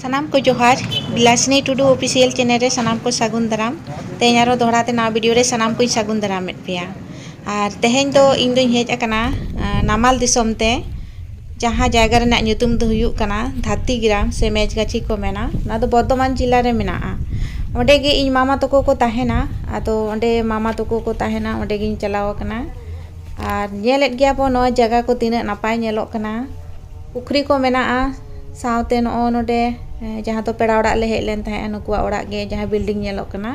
सानाम को जोहार बिलासनी Tudu official channel रे सानाम को सागुन दाराम तेज आरो दोहरा ते नवा वीडियो रे सानाम को सागुन दाराम पेया और तेहें दो इन दो हेज अकना नामाल दिसोम ते जहाँ जायगा रे ᱧᱩᱛᱩᱢ दो हुयुग कना धाती ग्राम से मेजगाछी को मेना ना दो बर्धमान जिला रे मेनाआ ओंडे गे इन मामा तको को ताहेना आदो ओंडे मामा तको को ताहेना ओंडे गिन चलाव कना और नेलेत गया बो नो जगह को तिना नापाय नेलोक कना पुखरी को मेनाआ सावते नो नोडे जहाँ तो पेड़ा ओड़ा ले हेज लेन ताहे नुकुआ ओड़ा गे जहाँ बिल्डिंग नेलोक कना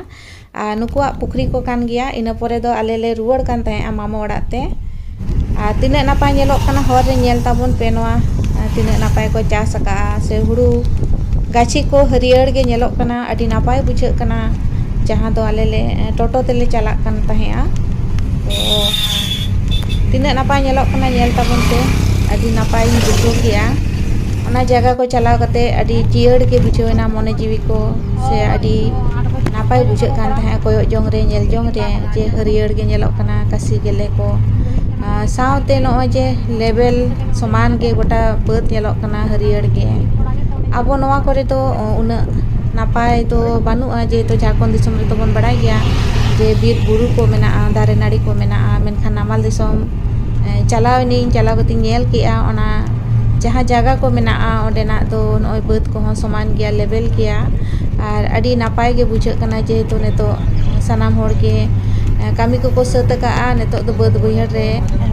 नुकुआ पुखरी को कान गया इन परे दो आले ले रुवाड़ कान ताहे मामा ओड़ा ते तीना नापाय नेलोक कना हर रे नेल ताबोन पे नोआ तीना नापाय को चास का से हुड़ू गाछी को हरियर गे नेलोक कना अडी नापाय बुझे कना जहाँ दो आले ले टोटो तेले चलाक कान ताहेआ तो तीना नापाय नेलोक कना नेल ताबोन ते अडी नापाय बुझो गया ओना जगह को चलाव कते अडी जियड़ के बुझेना मने जीवी को से अडी नापाय बुझे कान ताहे कोयो जोंग रे नेल जोंग रे जे हरियर गे नेलोक कना कासी गेले को सावते नो जे लेवल समान के गोटा बात नेलोक कना हरियर गे अब नवा करे तो उना नापाय तो बानुआ जे तो झारखंड दिसम रे तो बन बड़ाय गया जे बीर बुरु को मेना दारे नाड़ी को मेना मेनखान नामाल दिसम चलावनी चलाव कती नेल केआ ओना जहाँ जगह को मेना ओंडेना दो नय बात को समान गया लेवल गया और अडी नापाय गे बुझे कना जे तो नेतो सनाम होड़ के कामी को सत का नेतो दो बात बहर रे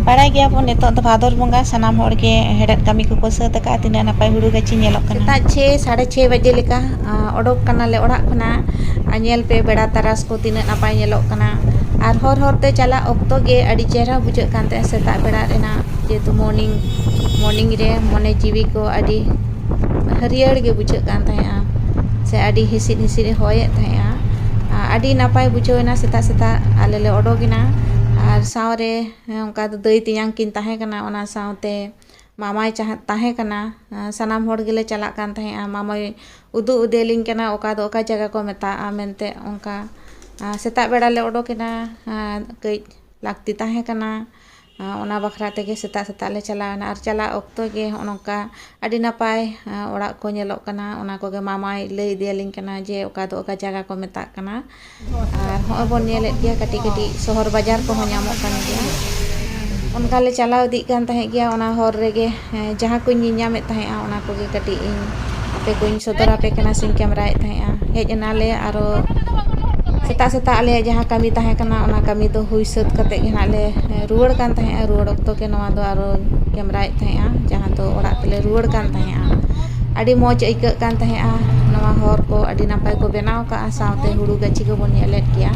बड़ाय गया बो नेतो दो भादर बंगा सनाम होड़ के हेडत कामी को सत का तिना नापाय हुड़ू गाची नेलोक कना 6 6:30 बजे लेका ओडोक कना ले ओड़ा खना नेल पे बेड़ा तारास को तिना नापाय नेलोक कना और हर हरते चला अक्तो गे अडी चेहरा बुझे कानते सेता बेड़ा रेना जे तो मॉर्निंग रे मने जीवी को अडी हरियर गे बुझे कान ताहेआ से अडी हिसिद हिसिद होये ताहेआ अडी नापाय बुझेना सेता सेता आले ले ओडोगिना और सावरे उनका दई तियांग किन ताहे कना ओना सावते मामाय चाह ताहे कना सनाम होड़ गेले चला कान ताहेआ मामाय उदु उदेलिंग कना ओका दो ओका जगह को मेता मेनते उनका सेता बेड़ा ले ओडोकिना कई लागती ताहे कना ओना बखरा तेगे सेता सेता ले चलावना और चला ओक्तो गे ओनका अडी नापाय ओड़ा को नेलोक कना ओना को गे मामाय लई देलिंग कना जे ओका दो ओका जगह को मेता कना और होय बोन नेलेत गया कटी कटी शहर बाजार को ᱧᱟᱢᱚᱜ कन गया ओनका ले चलाव दी कान ताहे गया ओना हर रेगे जहाँ को ᱧᱟᱢᱮत ताहेआ ओना को गे कटी इन आपे को सदरा पे कना सिंग कैमरा ए ताहेआ हेज नाले आरो सेता सेता आले जहाँ कमी ताहे कना ओना कमी तो हुई सत कते गे नाले रुवाड़ कान ताहेआ रुवाड़ ओक्तो के नवा दो आरो कैमरा ए ताहेआ जहाँ तो ओड़ा तेले रुवाड़ कान ताहेआ अडी मौज आइक कान ताहेआ नवा हर को अडी नापाय को बनाव का सावते हुड़ू गाची को बन नेलेत गया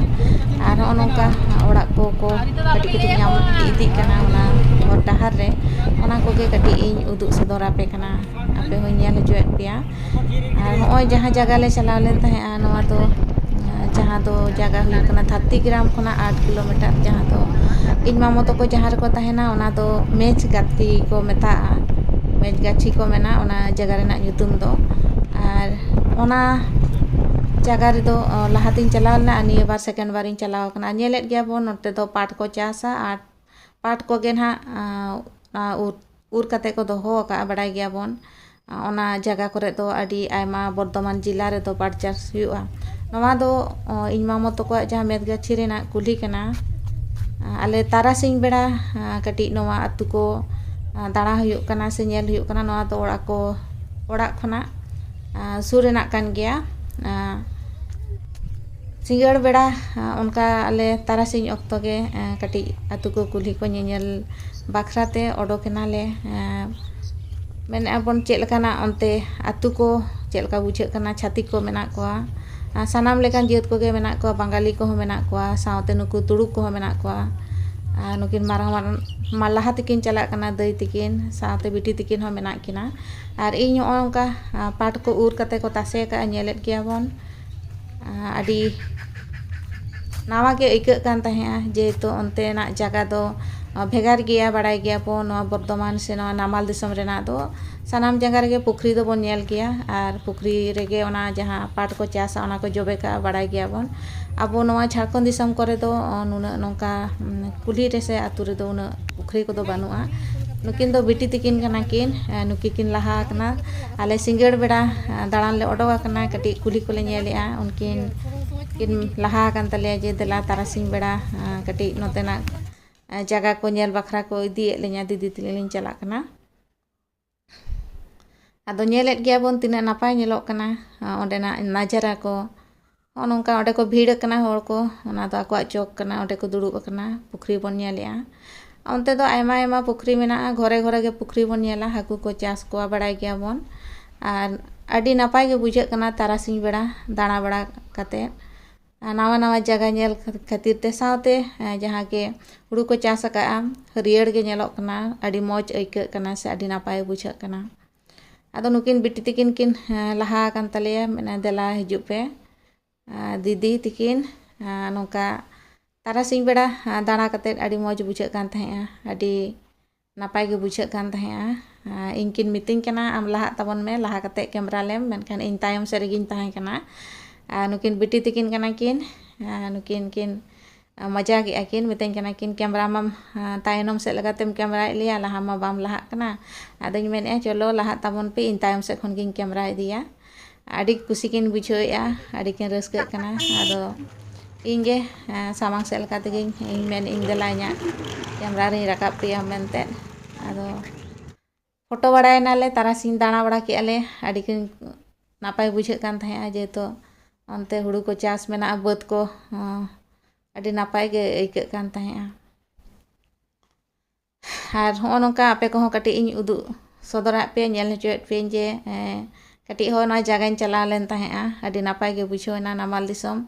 और ओनका ओड़ा को कटी कटी ᱧᱟᱢ इदी कना ओना हर डहार रे ओना को गे कटी इन उदुग सदरा पे कना आपे हो नेल हजुएत पेया और होय जहाँ जगह ले चलाव लेन ताहेआ नवा तो जहाँ तो जगह हुई कना धाती ग्राम खना 8 किलोमीटर जहाँ तो इन मामो तो को जहाँ रे को ताहेना ओना तो मेज गाती को मेता मेज गाछी को मेना ओना जगह रेना ᱧᱩᱛᱩᱢ दो और ओना जगह रे दो लहातिन चलावना निये बार सेकेंड बार इन चलाव कना नेलेत गया बो नोते दो पाट को चासा और पाट को गे ना उर कते को दोहो का बड़ाय गया बोन ओना जगह करे दो अडी आयमा बर्धमान जिला रे दो पाट चास हुआ नवा दो इन मामो तो को जहाँ मेदगाछी रेना कुली कना आले तारासिंग बेड़ा कटी नवा अतु को दाड़ा हुयुग कना से नेल हुयुग कना नवा तो ओड़ा को ओड़ा खना सुर रेना कान गया सिंगड़ बेड़ा उनका आले तारासिंग अक्तो गे कटी अतु को कुली को नेल बाखराते ओडोकेना ले मेने अपन चेल कना अंते अतु को चेलका बुझे कना छाती को मेना कोआ सानाम लेकान जियत को गे मेना कोआ बंगाली को मेना कोआ सावते नुकु तुड़ुक को मेना कोआ नुकिन मारंग मालाहा तिकिन चला कना दई तिकिन सावते बिटी तिकिन हो मेना किना और इन ओनका पाट को उर कते को तासे का नेलेत गया बोन अडी नावा के इक कान ताहेआ जे तो अंते ना जगह दो भेगार गया बड़ाय गया बो नवा बर्धमान से नवा नामाल दिसम रेना दो सानाम जगह रे पुखरी दो बन नेल गया और पुखरी रेगे ओना जहाँ पाट को चासा ओना को जोबे का बड़ाय गया बोन अब नवा झारखंड दिसम करे दो नुना नोंका कुली रे से आतु रे दो उना पुखरी को दो बानुआ नुकिन दो बिटी तकिन कना किन नुकी किन लहा कना आले सिंगड़ बेड़ा दाड़ान ले ओडोक कना कटी कुली कोले नेलेआ उनकिन किन लहा कन तले जे दला तारासिंग बेड़ा कटी नोतेना जगह को नेल बखरा को इदी ले냐 दीदी तिलिन चला कना आदो नेलेत गया बोन तिना नापाय नेलोक कना ओंडेना नाजारा को नोंका ओंडे को भीड़ कना होर को ओना दो आको चौक कना ओंडे को दुड़ुब कना Pukhri bone नेलेआ onte do aima aima pukri mena घरे घरे ge pukri bon nyela haku ko chas ko baday gya bon ar adi napay ge bujhe kana tarasing beda dana beda kate nawa nawa jaga nyel khatir te saute jaha ke huru ko chas ka hariyer ge nyelok kana adi moj aike kana se adi napay bujhe kana ado nukin biti tikin kin laha kan taleya mena dela hiju pe didi tikin nongka Tarasingh बेड़ा दाड़ा कते अड़ी मौज बुझे कान तहेआ अड़ी नापाय गे बुझे कान तहेआ इनकिन meeting कना आम लहा तबन में लहा कते कैमरा लेम मेनखान इन तायम से रेगिन तहें कना नुकिन बिटी तकिन कना किन नुकिन किन मजा गे अकिन मितें कना किन कैमरा मम तायनम से लगातेम कैमरा लिया लहा मा बाम लहा कना आदोñ मेने चलो लहा तबन पे इन तायम से खन गिन कैमरा दिया अड़ी खुशी किन बुझेआ अड़ी किन रस्के कना आदो इंगे सामांग से लगा तेगे इन मेन इन दलाइnya कैमरा रे रकाब पिया मेनते आदो फोटो बड़ाय नाले तारासिंग दाना बड़ा के आले अड़ी किन नापाय बुझे कान तहेआ जे तो अंते हुड़ू को चास मेना बद को अड़ी नापाय गे आइके कान तहेआ आर हो नोंका आपे को कटी इन उदु सदरा पे नेल हचोत पे जे कटी हो ना जगह चला लेन तहेआ अड़ी नापाय गे बुझोना नामाल दिसम